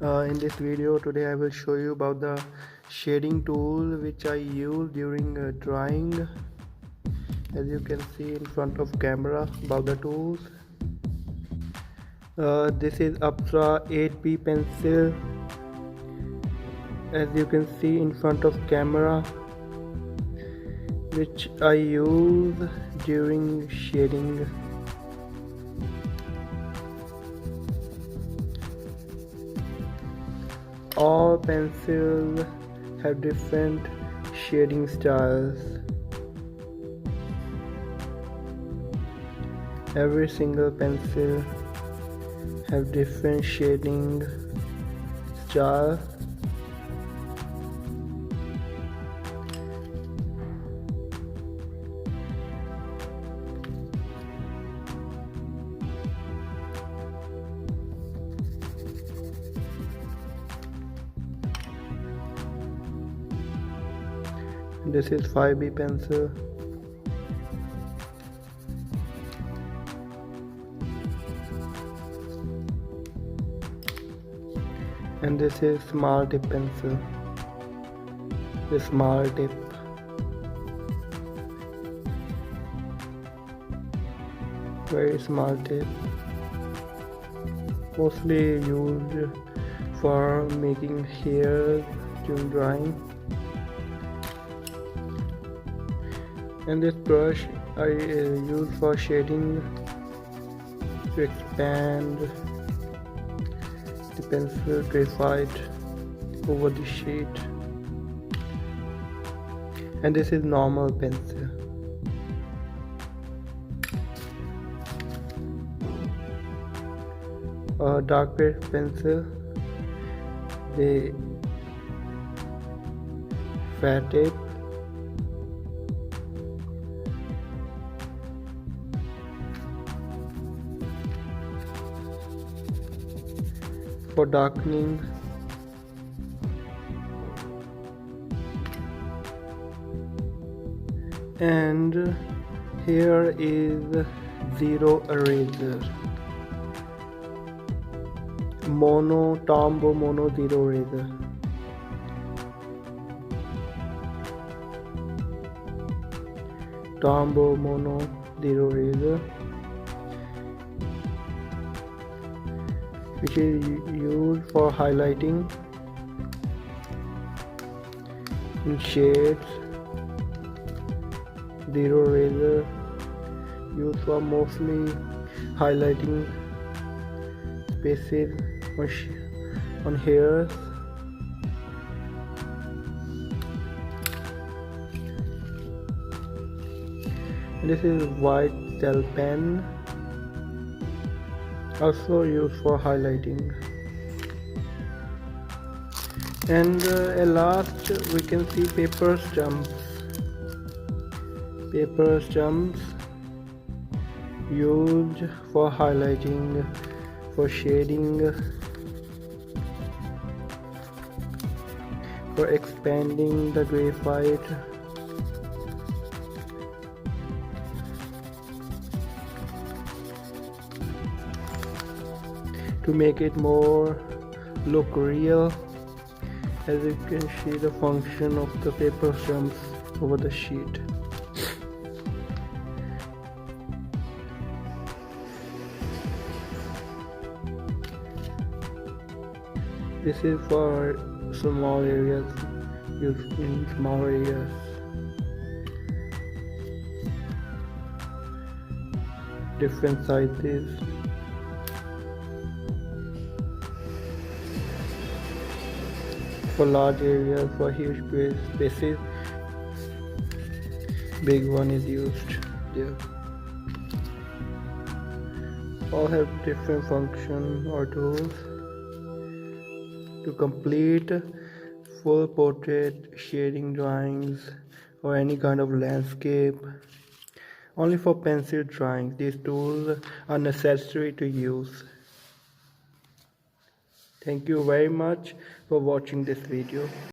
In this video today I will show you about the shading tool which I use during drawing. As you can see in front of camera about the tools. This is Apsara 8B pencil. As you can see in front of camera, which I use during shading. All pencils have different shading styles. Every single pencil have different shading style. This is 5B pencil. And this is small tip pencil. The small tip. Very small tip. Mostly used for making hairs during drawing. And this brush I use for shading to expand the pencil graphite over the sheet. And this is normal pencil. Dark pencil, the fat tip. For darkening. And here is zero eraser. Tombow mono zero eraser. Tombow mono zero eraser, which is used for highlighting in shades. Zero eraser used for mostly highlighting spaces on hairs. And this is white gel pen, also used for highlighting. And at last we can see paper stumps. Paper stumps used for highlighting, for shading, for expanding the graphite. To make it more look real. As you can see the function of the paper stumps over the sheet. This is for small areas, used in small areas. Different sizes. For large areas, for huge spaces, big one is used there. All have different function or tools to complete full portrait shading drawings or any kind of landscape. Only for pencil drawings, these tools are necessary to use. Thank you very much for watching this video.